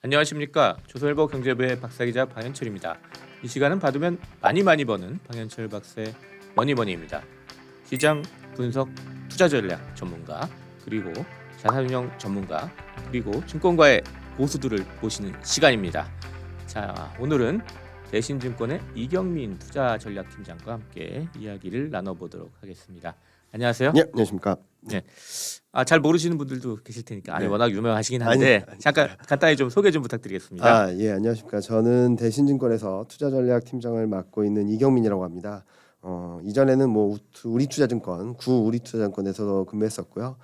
안녕하십니까. 조선일보 경제부의 박사기자 방현철입니다. 이 시간은 받으면 많이 버는 방현철 박사의 머니머니입니다. 시장 분석 투자 전략 전문가, 그리고 자산운용 전문가, 그리고 증권가의 고수들을 모시는 시간입니다. 자, 오늘은 대신증권의 이경민 투자전략팀장과 함께 이야기를 나눠보도록 하겠습니다. 안녕하세요. 네, 안녕하십니까. 네. 잘 모르시는 분들도 계실 테니까 네. 워낙 유명하시긴 한데 잠깐 간단히 좀 소개 좀 부탁드리겠습니다. 예, 안녕하십니까. 저는 대신증권에서 투자전략팀장을 맡고 있는 이경민이라고 합니다. 이전에는 우리 투자증권, 구 우리 투자증권에서도 근무했었고요.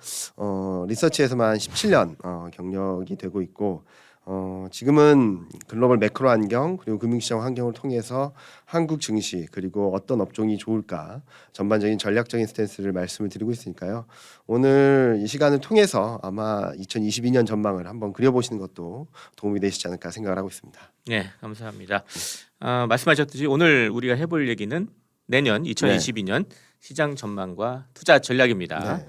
리서치에서만 17년 경력이 되고 있고, 지금은 글로벌 매크로 환경 그리고 금융시장 환경을 통해서 한국 증시 그리고 어떤 업종이 좋을까 전반적인 전략적인 스탠스를 말씀을 드리고 있으니까요. 오늘 이 시간을 통해서 아마 2022년 전망을 한번 그려보시는 것도 도움이 되시지 않을까 생각을 하고 있습니다. 네, 감사합니다. 말씀하셨듯이 오늘 우리가 해볼 얘기는 내년 2022년 시장 전망과 투자 전략입니다.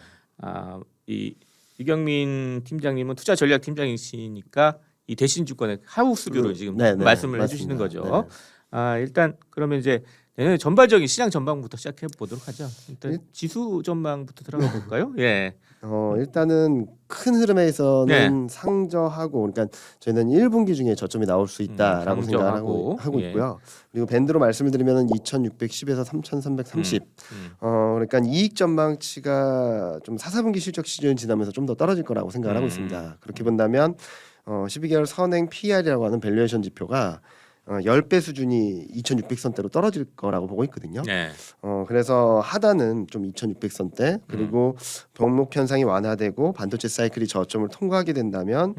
이 이경민 팀장님은 투자 전략 팀장이시니까 이 대신증권의 하우스류를 지금 말씀을 해주시는 거죠. 일단 그러면 이제 내년에 전반적인 시장 전망부터 시작해 보도록 하죠. 일단 지수 전망부터 들어가 볼까요? 예. 일단은 큰 흐름에서는 상저하고, 그러니까 저희는 1분기 중에 저점이 나올 수 있다라고 생각을 하고 있고요. 그리고 밴드로 말씀을 드리면 2,610에서 3,330. 그러니까 이익 전망치가 좀 4, 4분기 실적 시즌 지나면서 좀 더 떨어질 거라고 생각을 하고 있습니다. 그렇게 본다면 12개월 선행 PER이라고 하는 밸류에이션 지표가 10배 수준이 2,600선대로 떨어질 거라고 보고 있거든요. 그래서 하단은 좀 2,600선대, 그리고 병목 현상이 완화되고 반도체 사이클이 저점을 통과하게 된다면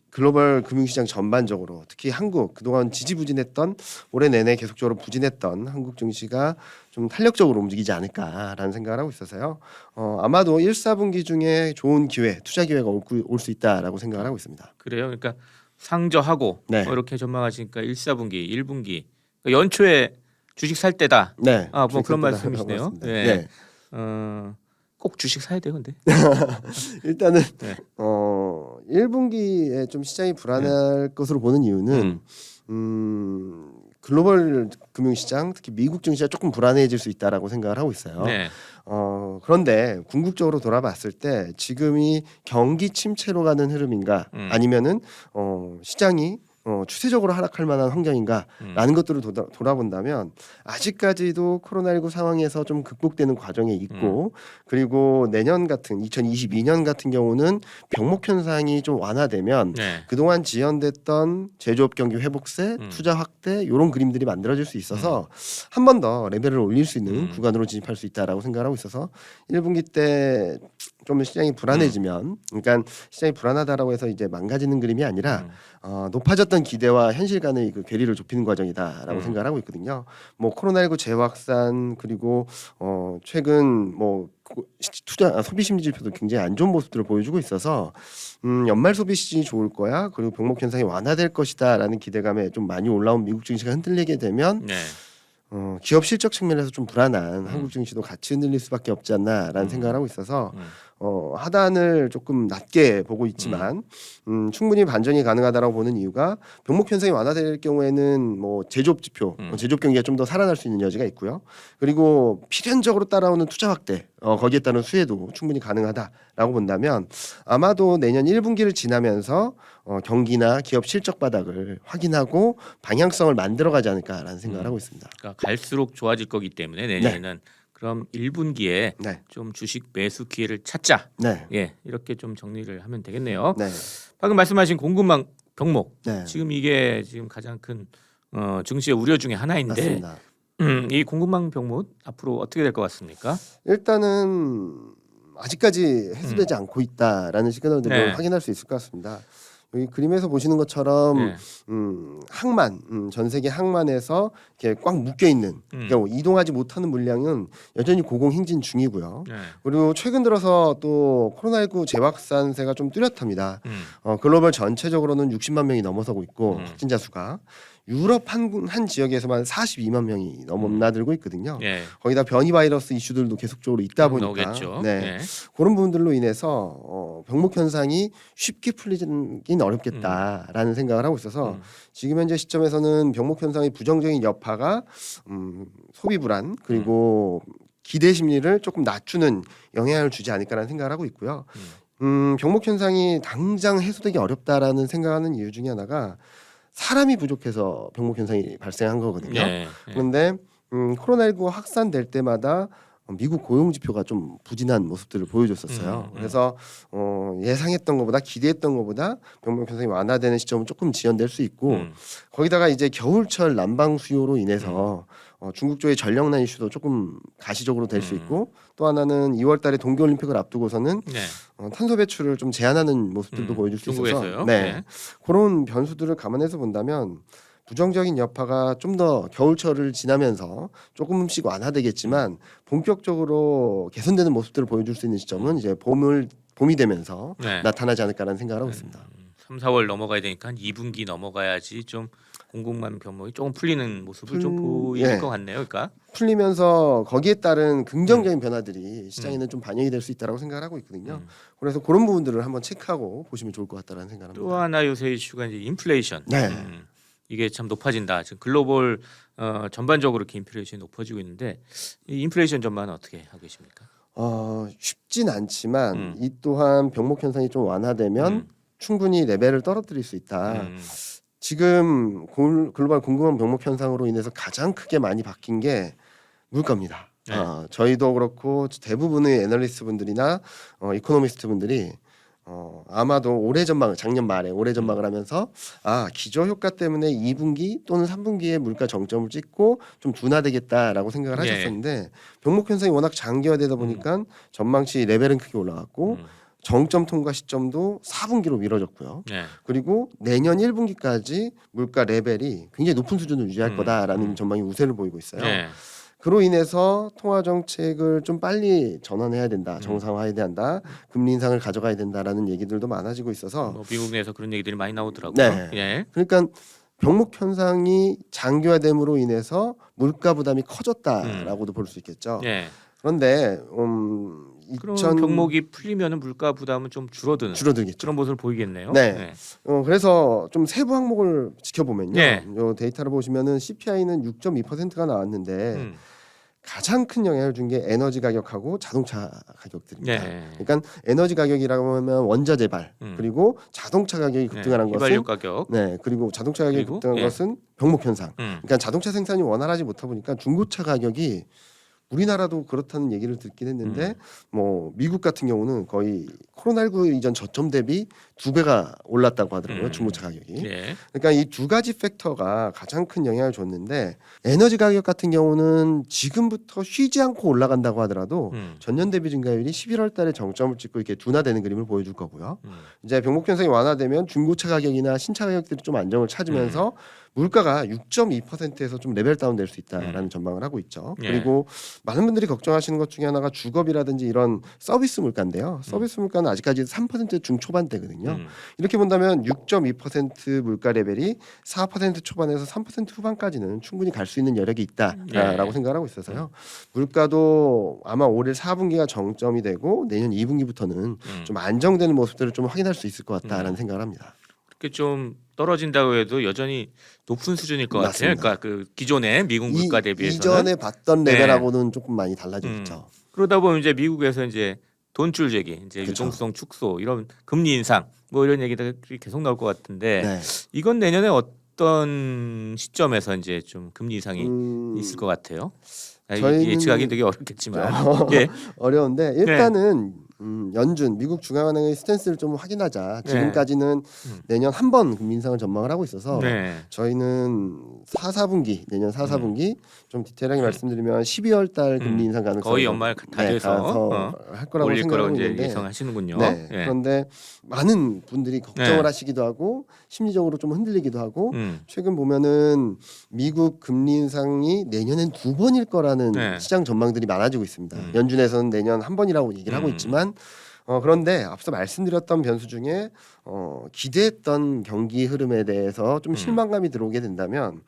글로벌 금융시장 전반적으로, 특히 한국 그동안 지지부진했던, 올해 내내 계속적으로 부진했던 한국 증시가 좀 탄력적으로 움직이지 않을까라는 생각을 하고 있어서요. 아마도 1, 4분기 중에 좋은 기회, 투자 기회가 올 수 있다라고 생각을 하고 있습니다. 그래요. 그러니까 상저하고 이렇게 전망하시니까 1, 4분기, 1분기 그러니까 연초에 주식 살 때다. 뭐 그런 말씀이시네요. 꼭 주식 사야 돼요, 근데. 일단은 1분기에 좀 시장이 불안할 것으로 보는 이유는 글로벌 금융시장, 특히 미국 증시가 조금 불안해질 수 있다라고 생각을 하고 있어요. 그런데 궁극적으로 돌아봤을 때 지금이 경기 침체로 가는 흐름인가, 아니면은 시장이 추세적으로 하락할 만한 환경인가라는 것들을 돌아본다면 아직까지도 코로나19 상황에서 좀 극복되는 과정에 있고, 그리고 내년 같은 2022년 같은 경우는 병목 현상이 좀 완화되면 그동안 지연됐던 제조업 경기 회복세, 투자 확대 이런 그림들이 만들어질 수 있어서 한 번 더 레벨을 올릴 수 있는 구간으로 진입할 수 있다라고 생각하고 있어서 1분기 때 좀 시장이 불안해지면, 그러니까 시장이 불안하다라고 해서 이제 망가지는 그림이 아니라 높아졌던 기대와 현실 간의 그 괴리를 좁히는 과정이다라고 생각을 하고 있거든요. 코로나19 재확산, 그리고 최근 투자 소비 심리 지표도 굉장히 안 좋은 모습들을 보여주고 있어서 연말 소비 시즌이 좋을 거야, 그리고 병목 현상이 완화될 것이다라는 기대감에 좀 많이 올라온 미국 증시가 흔들리게 되면 기업 실적 측면에서 좀 불안한 한국 증시도 같이 흔들릴 수밖에 없지 않나라는 생각을 하고 있어서 하단을 조금 낮게 보고 있지만 충분히 반전이 가능하다라고 보는 이유가, 병목 현상이 완화될 경우에는 제조업 지표, 제조업 경기가 좀 더 살아날 수 있는 여지가 있고요. 그리고 필연적으로 따라오는 투자 확대, 거기에 따른 수혜도 충분히 가능하다라고 본다면 아마도 내년 1분기를 지나면서 경기나 기업 실적 바닥을 확인하고 방향성을 만들어가지 않을까라는 생각을 하고 있습니다. 그러니까 갈수록 좋아질 거기 때문에 내년에는 그럼 1분기에 좀 주식 매수 기회를 찾자. 이렇게 좀 정리를 하면 되겠네요. 방금 말씀하신 공급망 병목, 지금 이게 지금 가장 큰 증시의 우려 중에 하나인데, 이 공급망 병목 앞으로 어떻게 될 것 같습니까? 일단은 아직까지 해소되지 않고 있다라는 시그널들을 확인할 수 있을 것 같습니다. 여기 그림에서 보시는 것처럼 항만, 전 세계 항만에서 이렇게 꽉 묶여 있는, 그러니까 이동하지 못하는 물량은 여전히 고공행진 중이고요. 그리고 최근 들어서 또 코로나19 재확산세가 좀 뚜렷합니다. 글로벌 전체적으로는 60만 명이 넘어서고 있고, 확진자 수가 유럽 한 지역에서만 42만 명이 넘나들고 있거든요. 거기다 변이 바이러스 이슈들도 계속적으로 있다 보니까 그런 부분들로 인해서 병목 현상이 쉽게 풀리긴 어렵겠다라는 생각을 하고 있어서 지금 현재 시점에서는 병목 현상의 부정적인 여파가 소비 불안 그리고 기대 심리를 조금 낮추는 영향을 주지 않을까라는 생각을 하고 있고요. 병목 현상이 당장 해소되기 어렵다라는 생각하는 이유 중에 하나가 사람이 부족해서 병목 현상이 발생한 거거든요. 그런데 코로나19 확산될 때마다 미국 고용 지표가 좀 부진한 모습들을 보여줬었어요. 그래서 예상했던 것보다 기대했던 것보다 병목 현상이 완화되는 시점은 조금 지연될 수 있고 거기다가 이제 겨울철 난방 수요로 인해서 중국 쪽의 전력난 이슈도 조금 가시적으로 될 수 있고 또 하나는 2월달에 동계올림픽을 앞두고서는 탄소 배출을 좀 제한하는 모습들도 보여줄 수 있어서 중국에서요? 그런 변수들을 감안해서 본다면 부정적인 여파가 좀 더 겨울철을 지나면서 조금씩 완화되겠지만 본격적으로 개선되는 모습들을 보여줄 수 있는 시점은 이제 봄이 되면서 나타나지 않을까라는 생각을 하고 있습니다. 3, 4월 넘어가야 되니까 한 2분기 넘어가야지 좀 공급망 병목이 조금 풀리는 모습을 좀 보일 것 같네요. 그러니까 풀리면서 거기에 따른 긍정적인 변화들이 시장에는 좀 반영이 될 수 있다고 생각을 하고 있거든요. 그래서 그런 부분들을 한번 체크하고 보시면 좋을 것 같다라는 생각을 합니다. 또 하나 요새 이슈가 이제 인플레이션. 이게 참 높아진다. 지금 글로벌 전반적으로 이렇게 인플레이션이 높아지고 있는데 이 인플레이션 전망은 어떻게 하고 계십니까? 쉽진 않지만 이 또한 병목 현상이 좀 완화되면 충분히 레벨을 떨어뜨릴 수 있다. 지금 글로벌 공급망 병목 현상으로 인해서 가장 크게 많이 바뀐 게 물가입니다. 저희도 그렇고 대부분의 애널리스트 분들이나 이코노미스트 분들이 아마도 올해 전망 작년 말에 올해 전망을 하면서 기저 효과 때문에 2분기 또는 3분기에 물가 정점을 찍고 좀 둔화되겠다라고 생각을 하셨었는데 병목 현상이 워낙 장기화되다 보니까 전망치 레벨은 크게 올라갔고 정점 통과 시점도 4분기로 미뤄졌고요. 그리고 내년 1분기까지 물가 레벨이 굉장히 높은 수준을 유지할 거다라는 전망이 우세를 보이고 있어요. 그로 인해서 통화 정책을 좀 빨리 전환해야 된다, 정상화해야 된다, 금리 인상을 가져가야 된다라는 얘기들도 많아지고 있어서 미국 내에서 그런 얘기들이 많이 나오더라고요. 그러니까 병목 현상이 장기화됨으로 인해서 물가 부담이 커졌다라고도 볼 수 있겠죠. 그런데 그럼 병목이 풀리면 물가 부담은 좀 줄어들겠죠. 그런 모습을 보이겠네요. 그래서 좀 세부 항목을 지켜보면요. 요 데이터를 보시면은 CPI는 6.2%가 나왔는데 가장 큰 영향을 준 게 에너지 가격하고 자동차 가격들입니다. 그러니까 에너지 가격이라고 하면 원자 재발 그리고 자동차 가격이 급등하는 것은 휘발유 가격. 그리고 자동차 가격이 급등한 것은 병목 현상. 그러니까 자동차 생산이 원활하지 못하다 보니까 중고차 가격이 우리나라도 그렇다는 얘기를 듣긴 했는데 뭐 미국 같은 경우는 거의 코로나19 이전 저점 대비 2배가 올랐다고 하더라고요. 중고차 가격이. 그러니까 이 두 가지 팩터가 가장 큰 영향을 줬는데 에너지 가격 같은 경우는 지금부터 쉬지 않고 올라간다고 하더라도 전년 대비 증가율이 11월 달에 정점을 찍고 이렇게 둔화되는 그림을 보여줄 거고요. 이제 병목 현상이 완화되면 중고차 가격이나 신차 가격들이 좀 안정을 찾으면서 물가가 6.2%에서 좀 레벨 다운 될 수 있다라는 전망을 하고 있죠. 그리고 많은 분들이 걱정하시는 것 중에 하나가 주거비라든지 이런 서비스 물가인데요. 서비스 물가는 아직까지 3% 중초반대거든요. 이렇게 본다면 6.2% 물가 레벨이 4% 초반에서 3% 후반까지는 충분히 갈 수 있는 여력이 있다라고 생각을 하고 있어서요. 물가도 아마 올해 4분기가 정점이 되고 내년 2분기부터는 좀 안정되는 모습들을 좀 확인할 수 있을 것 같다라는 생각을 합니다. 그렇게 좀 떨어진다고 해도 여전히 높은 수준일 것 같아요. 그러니까 그 기존의 미국 물가 대비해서는 이전에 봤던 레벨하고는 조금 많이 달라져 있죠. 그러다 보면 이제 미국에서 이제 돈줄 제기, 이제 유동성 축소, 이런 금리 인상, 뭐 이런 얘기들이 계속 나올 것 같은데 이건 내년에 어떤 시점에서 이제 좀 금리 인상이 있을 것 같아요. 예측하기 되게 어렵겠지만 어려운데 일단은 연준 미국 중앙은행의 스탠스를 좀 확인하자. 지금까지는 내년 한 번 금리 인상을 전망을 하고 있어서 저희는 4, 4분기 내년 4, 4분기 좀 디테일하게 말씀드리면 12월 달 금리 인상 가능성이 거의 연말 다 돼서 할 거라고 생각하고 있는데 예상하시는군요. 그런데 많은 분들이 걱정을 하시기도 하고 심리적으로 좀 흔들리기도 하고 최근 보면은 미국 금리 인상이 내년엔 2번일 거라는 시장 전망들이 많아지고 있습니다. 연준에서는 내년 한 번이라고 얘기를 하고 있지만 그런데 앞서 말씀드렸던 변수 중에 기대했던 경기 흐름에 대해서 좀 실망감이 들어오게 된다면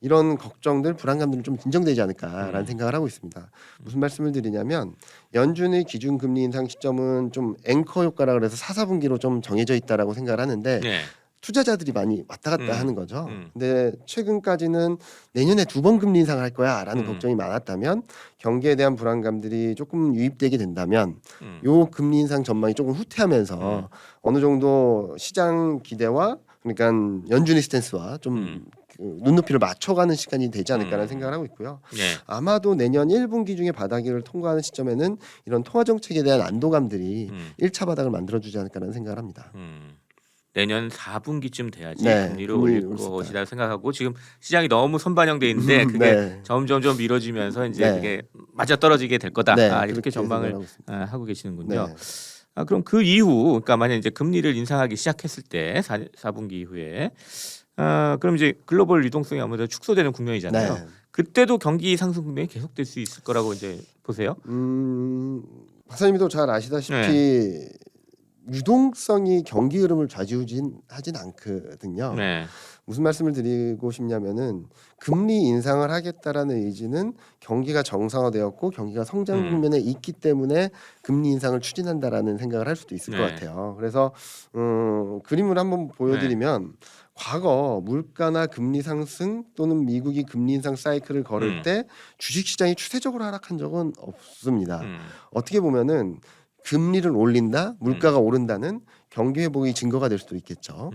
이런 걱정들, 불안감들은 좀 진정되지 않을까라는 생각을 하고 있습니다. 무슨 말씀을 드리냐면 연준의 기준 금리 인상 시점은 좀 앵커 효과라 그래서 4, 4분기로 좀 정해져 있다라고 생각을 하는데 네. 투자자들이 많이 왔다 갔다 하는 거죠. 근데 최근까지는 내년에 2번 금리 인상을 할 거야라는 걱정이 많았다면 경기에 대한 불안감들이 조금 유입되게 된다면 요 금리 인상 전망이 조금 후퇴하면서 어느 정도 시장 기대와 그러니까 연준의 스탠스와 좀 그 눈높이를 맞춰가는 시간이 되지 않을까라는 생각을 하고 있고요. 네. 아마도 내년 1분기 중에 바닥을 통과하는 시점에는 이런 통화 정책에 대한 안도감들이 1차 바닥을 만들어주지 않을까라는 생각을 합니다. 내년 4분기쯤 돼야지 네, 금리를 금리 올릴 올 수 있다. 것이라 생각하고 지금 시장이 너무 선반영돼 있는데 그게 네. 점점 미뤄지면서 이제 네. 그게 맞아 떨어지게 될 거다. 네, 이렇게 그렇게 전망을 생각하고 있습니다. 하고 계시는군요. 네. 그럼 그 이후, 그러니까 만약 이제 금리를 인상하기 시작했을 때 4분기 이후에 그럼 이제 글로벌 유동성이 아무래도 축소되는 국면이잖아요. 네. 그때도 경기 상승 국면이 계속될 수 있을 거라고 이제 보세요. 박사님도 잘 아시다시피 유동성이 경기 흐름을 좌지우지하진 않거든요. 네. 무슨 말씀을 드리고 싶냐면은 금리 인상을 하겠다라는 의지는 경기가 정상화되었고 경기가 성장 국면에 있기 때문에 금리 인상을 추진한다라는 생각을 할 수도 있을 것 같아요. 그래서 그림을 한번 보여드리면 과거 물가나 금리 상승 또는 미국이 금리 인상 사이클을 걸을 때 주식시장이 추세적으로 하락한 적은 없습니다. 어떻게 보면은 금리를 올린다, 물가가 오른다는 경기 회복의 증거가 될 수도 있겠죠.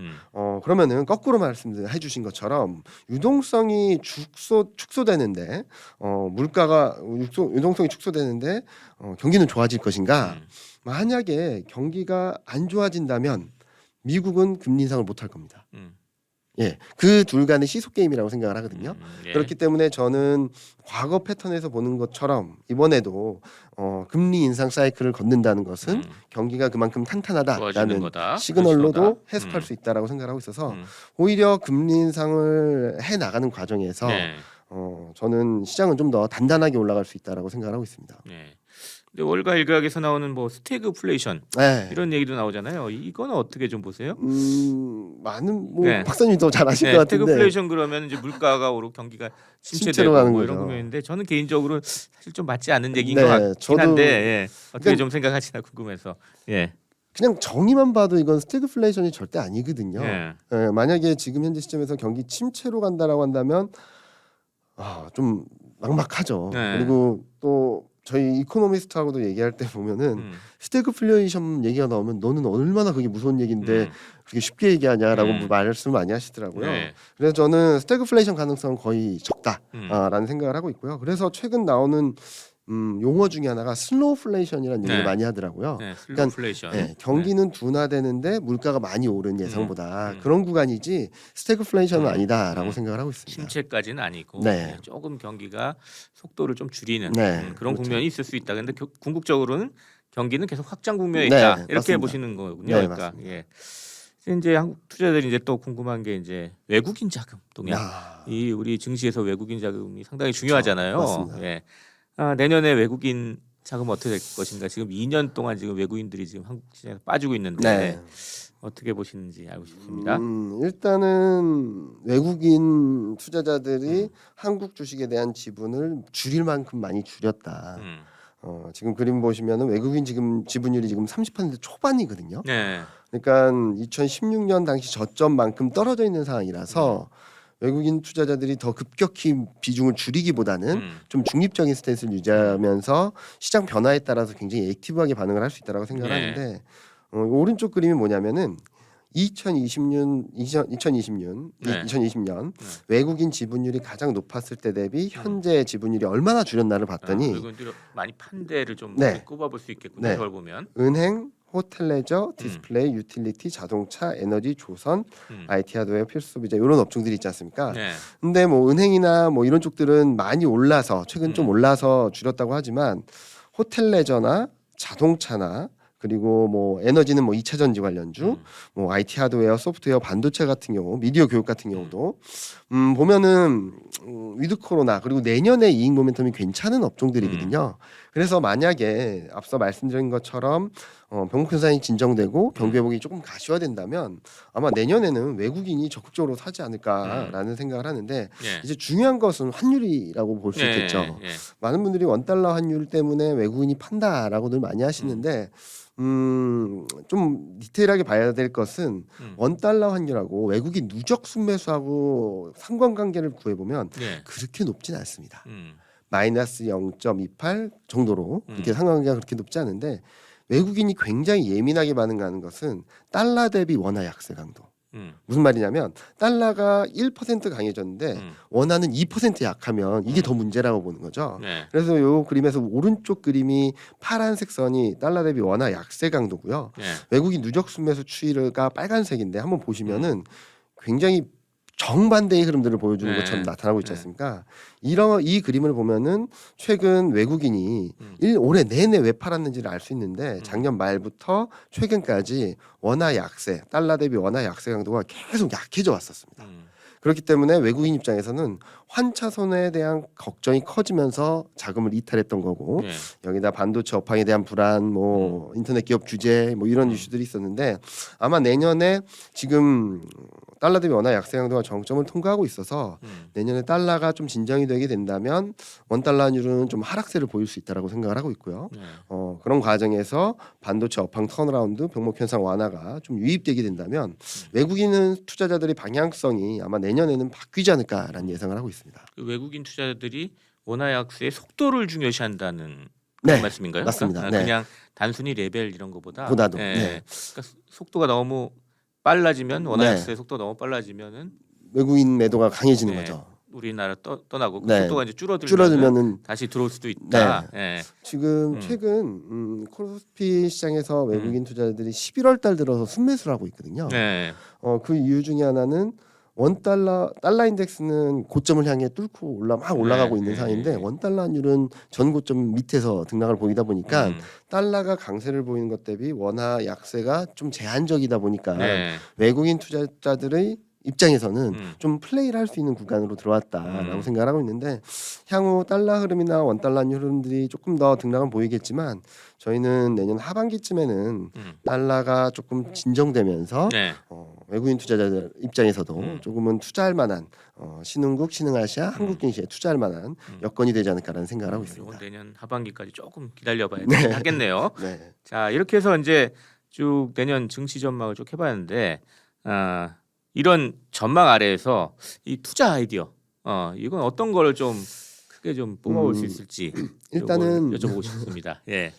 그러면은 거꾸로 말씀해 주신 것처럼 유동성이 축소되는데 물가가 유동성이 축소되는데 경기는 좋아질 것인가? 만약에 경기가 안 좋아진다면 미국은 금리 인상을 못 할 겁니다. 예, 그 둘 간의 시속 게임이라고 생각을 하거든요. 예. 그렇기 때문에 저는 과거 패턴에서 보는 것처럼 이번에도 금리 인상 사이클을 걷는다는 것은 경기가 그만큼 좋아지는 탄탄하다라는 거다. 시그널로도 그것이다. 해석할 수 있다라고 생각하고 있어서 오히려 금리 인상을 해 나가는 과정에서 네. 저는 시장은 좀 더 단단하게 올라갈 수 있다라고 생각을 하고 있습니다. 네. 근데 월가 일각에서 나오는 뭐 스태그플레이션 네. 이런 얘기도 나오잖아요. 이거는 어떻게 좀 보세요? 많은 뭐 네. 박사님이 더 잘 아실 것 같은데 스태그플레이션 그러면 이제 물가가 오르고 경기가 침체로 침체되고 가는 뭐 거죠. 이런 국면인데 저는 개인적으로 사실 좀 맞지 않는 얘기인 네, 것 같긴 저도 한데 예. 어떻게 그러니까 좀 생각하시나 궁금해서. 예. 그냥 정의만 봐도 이건 스태그플레이션이 절대 아니거든요. 예. 예, 만약에 지금 현재 시점에서 경기 침체로 간다라고 한다면 좀 막막하죠. 네. 그리고 또 저희 이코노미스트하고도 얘기할 때 보면은 스태그플레이션 얘기가 나오면 너는 얼마나 그게 무서운 얘기인데 그렇게 쉽게 얘기하냐라고 말씀을 많이 하시더라고요. 네. 그래서 저는 스태그플레이션 가능성은 거의 적다라는 생각을 하고 있고요. 그래서 최근 나오는 용어 중에 하나가 슬로우플레이션이라는 얘기를 많이 하더라고요. 네. 슬로우플레이션. 그러니까 경기는 둔화되는데 물가가 많이 오른 예상보다 그런 구간이지 스태그플레이션은 아니다라고 생각을 하고 있습니다. 침체까지는 아니고 네. 조금 경기가 속도를 좀 줄이는 네, 그런 그렇죠. 국면이 있을 수 있다. 근데 경국적으로는 경기는 계속 확장 국면에 네, 있다. 이렇게 맞습니다. 보시는 거군요. 네, 그러니까 맞습니다. 예. 이제 한국 투자자들이 이제 또 궁금한 게 이제 외국인 자금 동향. 이 우리 증시에서 외국인 자금이 상당히 중요하잖아요. 맞습니다. 예. 내년에 외국인 자금 어떻게 될 것인가. 지금 2년 동안 지금 외국인들이 지금 한국 시장에 빠지고 있는데 네. 어떻게 보시는지 알고 싶습니다. 일단은 외국인 투자자들이 한국 주식에 대한 지분을 줄일 만큼 많이 줄였다. 지금 그림 보시면은 외국인 지금 지분율이 지금 30% 초반이거든요. 네. 그러니까 2016년 당시 저점만큼 떨어져 있는 상황이라서 외국인 투자자들이 더 급격히 비중을 줄이기보다는 좀 중립적인 스탠스를 유지하면서 시장 변화에 따라서 굉장히 액티브하게 반응을 할 수 있다라고 생각을 네. 하는데 오른쪽 그림이 뭐냐면은 2020년 외국인 지분율이 가장 높았을 때 대비 현재 지분율이 얼마나 줄였나를 봤더니 외국인들이 많이 판대를 좀 네. 꼽아볼 수 있겠군요. 네. 그걸 보면. 은행, 호텔 레저, 디스플레이, 유틸리티, 자동차, 에너지, 조선, IT 하드웨어, 필수 소비자 이런 업종들이 있지 않습니까? 네. 근데 뭐 은행이나 뭐 이런 쪽들은 많이 올라서 최근 좀 올라서 줄였다고 하지만 호텔 레저나 자동차나 그리고 뭐 에너지는 뭐 2차 전지 관련주, 뭐 IT 하드웨어, 소프트웨어, 반도체 같은 경우, 미디어 교육 같은 경우도 보면은 위드 코로나 그리고 내년에 이익 모멘텀이 괜찮은 업종들이거든요. 그래서 만약에 앞서 말씀드린 것처럼 병목 현상이 진정되고 경기 회복이 조금 가시화된다면 아마 내년에는 외국인이 적극적으로 사지 않을까라는 생각을 하는데 예. 이제 중요한 것은 환율이라고 볼 수 예, 있겠죠. 예. 많은 분들이 원달러 환율 때문에 외국인이 판다라고들 많이 하시는데 좀 디테일하게 봐야 될 것은 원달러 환율하고 외국인 누적 순매수하고 상관관계를 구해보면 예. 그렇게 높진 않습니다. 마이너스 0.28 정도로 그렇게 상관관계가 그렇게 높지 않은데 외국인이 굉장히 예민하게 반응하는 것은 달러 대비 원화 약세 강도. 무슨 말이냐면 달러가 1% 강해졌는데 원화는 2% 약하면 이게 더 문제라고 보는 거죠. 네. 그래서 요 그림에서 오른쪽 그림이 파란색 선이 달러 대비 원화 약세 강도고요. 네. 외국인 누적 순매수 추이가 빨간색인데 한번 보시면은 굉장히 정반대의 흐름들을 보여주는 네. 것처럼 나타나고 있지 네. 않습니까? 이 그림을 보면은 최근 외국인이 올해 내내 왜 팔았는지를 알 수 있는데 작년 말부터 최근까지 원화 약세, 달러 대비 원화 약세 강도가 계속 약해져 왔었습니다. 그렇기 때문에 외국인 입장에서는 환차손에 대한 걱정이 커지면서 자금을 이탈했던 거고 네. 여기다 반도체 업황에 대한 불안, 뭐 인터넷 기업 규제, 뭐 이런 이슈들이 있었는데 아마 내년에 지금 달러 대비 원화 약세 강도가 정점을 통과하고 있어서 내년에 달러가 좀 진정이 되게 된다면 원달러 환율은 좀 하락세를 보일 수 있다라고 생각을 하고 있고요. 네. 그런 과정에서 반도체 업황 턴어라운드, 병목 현상 완화가 좀 유입되게 된다면 외국인 투자자들의 방향성이 아마 내년에는 바뀌지 않을까라는 예상을 하고 있습니다. 그 외국인 투자자들이 원화 약세의 속도를 중요시한다는 네, 그런 말씀인가요? 맞습니다. 그러니까 네. 그냥 단순히 레벨 이런 거보다 보다도, 예. 네. 그러니까 속도가 너무 빨라지면 원화 네. 약세의 속도가 너무 빨라지면은 외국인 매도가 강해지는 네. 거죠. 우리나라 떠나고 그 네. 속도가 이제 줄어들면은 줄어들면은 다시 들어올 수도 있다. 예. 지금 최근 코스피 시장에서 외국인 투자자들이 11월 달 들어서 순매수를 하고 있거든요. 네. 그 이유 중에 하나는 달러 인덱스는 고점을 향해 뚫고 올라가고 있는 네. 상황인데 원달러 환율은 전 고점 밑에서 등락을 보이다 보니까 음. 달러가 강세를 보이는 것 대비 원화 약세가 좀 제한적이다 보니까 네. 외국인 투자자들의 입장에서는 좀 플레이를 할 수 있는 구간으로 들어왔다라고 생각을 하고 있는데 향후 달러 흐름이나 원달러 환율 흐름들이 조금 더 등락은 보이겠지만 저희는 내년 하반기쯤에는 달러가 조금 진정되면서 네. 외국인 투자자들 입장에서도 조금은 투자할 만한 신흥국, 신흥아시아, 한국 증시에 투자할 만한 여건이 되지 않을까라는 생각을 하고 있습니다. 이건 내년 하반기까지 조금 기다려봐야 네. 하겠네요. 네. 자, 이렇게 해서 이제 쭉 내년 증시 전망을 쭉 해봤는데 이런 전망 아래에서 이 투자 아이디어 이건 어떤 걸 좀 크게 좀 뽑아볼 수 있을지 일단은 요걸 여쭤보고 싶습니다. 예.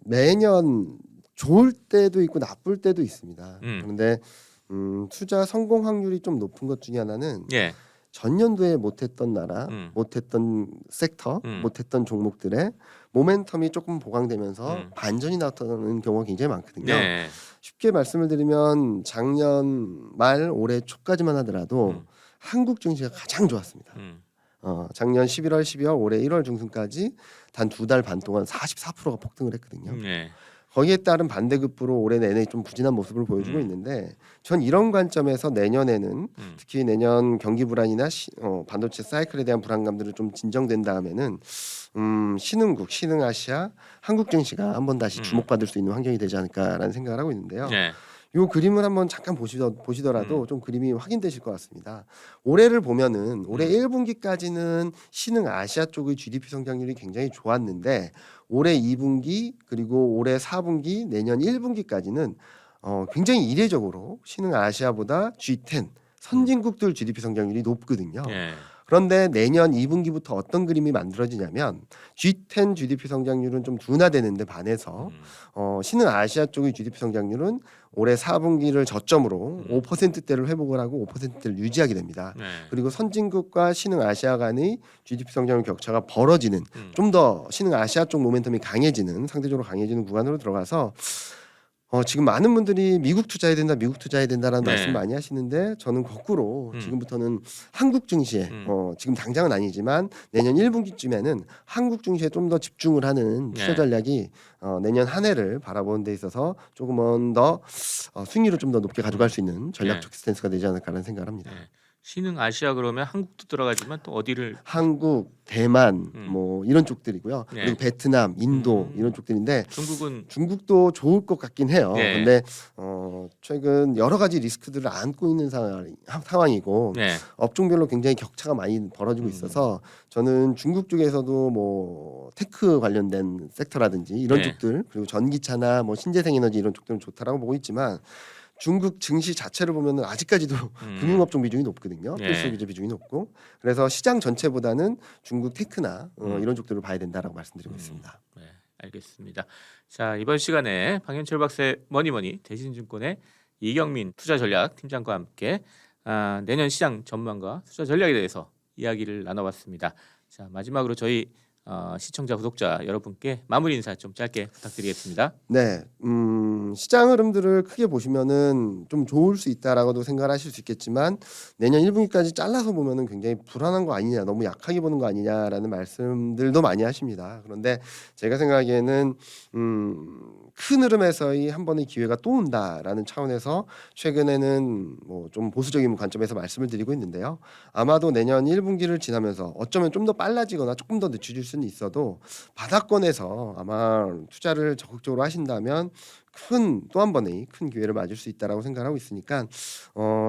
매년 좋을 때도 있고 나쁠 때도 있습니다. 음. 그런데 투자 성공 확률이 좀 높은 것 중에 하나는 예. 전년도에 못했던 나라, 못했던 섹터, 못했던 종목들의 모멘텀이 조금 보강되면서 반전이 나타나는 경우가 굉장히 많거든요. 네. 쉽게 말씀을 드리면 작년 말 올해 초까지만 하더라도 한국 증시가 가장 좋았습니다. 작년 11월, 12월, 올해 1월 중순까지 단 2달 반 동안 44%가 폭등을 했거든요. 네. 거기에 따른 반대급부로 올해 내내 좀 부진한 모습을 보여주고 있는데 전 이런 관점에서 내년에는 특히 내년 경기 불안이나 반도체 사이클에 대한 불안감들을 좀 진정된 다음에는 신흥국, 신흥아시아, 한국 증시가 한번 다시 주목받을 수 있는 환경이 되지 않을까라는 생각을 하고 있는데요. 네. 이 그림을 한번 잠깐 보시더라도 좀 그림이 확인되실 것 같습니다. 올해를 보면은 올해 1분기까지는 신흥아시아 쪽의 GDP 성장률이 굉장히 좋았는데 올해 2분기 그리고 올해 4분기 내년 1분기까지는 굉장히 이례적으로 신흥아시아보다 G10 선진국들 GDP 성장률이 높거든요. 네. 그런데 내년 2분기부터 어떤 그림이 만들어지냐면 G10 GDP 성장률은 좀 둔화되는데 반해서 신흥아시아 쪽의 GDP 성장률은 올해 4분기를 저점으로 5%대를 회복을 하고 5%대를 유지하게 됩니다. 네. 그리고 선진국과 신흥아시아 간의 GDP 성장률 격차가 벌어지는 좀 더 신흥아시아 쪽 모멘텀이 강해지는 상대적으로 강해지는 구간으로 들어가서 지금 많은 분들이 미국 투자해야 된다, 미국 투자해야 된다라는 네. 말씀 많이 하시는데 저는 거꾸로 지금부터는 한국 증시에 지금 당장은 아니지만 내년 1분기쯤에는 한국 증시에 좀 더 집중을 하는 투자 네. 전략이 내년 한 해를 바라보는 데 있어서 조금은 더 수익률을 좀 더 높게 가져갈 수 있는 전략적 스탠스가 되지 않을까라는 생각을 합니다. 네. 신흥 아시아 그러면 한국도 들어가지만 또 어디를 한국, 대만 뭐 이런 쪽들이고요. 네. 그리고 베트남, 인도 이런 쪽들인데 중국도 좋을 것 같긴 해요. 네. 근데 최근 여러 가지 리스크들을 안고 있는 상황이고 네. 업종별로 굉장히 격차가 많이 벌어지고 있어서 저는 중국 쪽에서도 뭐 테크 관련된 섹터라든지 이런 네. 쪽들 그리고 전기차나 뭐 신재생에너지 이런 쪽들은 좋다라고 보고 있지만 중국 증시 자체를 보면은 아직까지도 금융업종 비중이 높거든요. 네. 필수 규제 비중이 높고 그래서 시장 전체보다는 중국 테크나 이런 쪽들을 봐야 된다라고 말씀드리고 있습니다. 네, 알겠습니다. 자, 이번 시간에 방현철 박사의 머니머니 대신증권의 이경민 투자전략 팀장과 함께 내년 시장 전망과 투자 전략에 대해서 이야기를 나눠봤습니다. 자, 마지막으로 저희 시청자 구독자 여러분께 마무리 인사 좀 짧게 부탁드리겠습니다. 네, 시장 흐름들을 크게 보시면은 좀 좋을 수 있다라고도 생각을 하실 수 있겠지만 내년 1분기까지 잘라서 보면은 굉장히 불안한 거 아니냐, 너무 약하게 보는 거 아니냐라는 말씀들도 많이 하십니다. 그런데 제가 생각하기에는 큰 흐름에서의 한 번의 기회가 또 온다라는 차원에서 최근에는 뭐 좀 보수적인 관점에서 말씀을 드리고 있는데요. 아마도 내년 1분기를 지나면서 어쩌면 좀 더 빨라지거나 조금 더 늦춰질 수는 있어도 바닥권에서 아마 투자를 적극적으로 하신다면 또 한 번의 큰 기회를 맞을 수 있다라고 생각하고 있으니까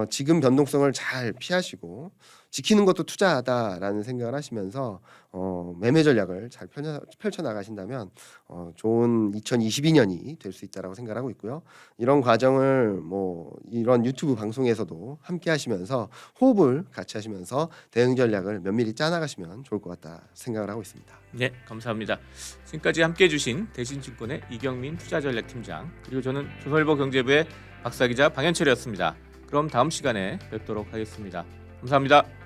지금 변동성을 잘 피하시고 지키는 것도 투자하다라는 생각을 하시면서 매매 전략을 잘 펼쳐 나가신다면 좋은 2022년이 될 수 있다라고 생각하고 있고요. 이런 과정을 뭐 이런 유튜브 방송에서도 함께 하시면서 호흡을 같이 하시면서 대응 전략을 면밀히 짜나가시면 좋을 것 같다 생각을 하고 있습니다. 네, 감사합니다. 지금까지 함께해 주신 대신증권의 이경민 투자전략팀장 그리고 저는 조선일보 경제부의 박사기자 방현철이었습니다. 그럼 다음 시간에 뵙도록 하겠습니다. 감사합니다.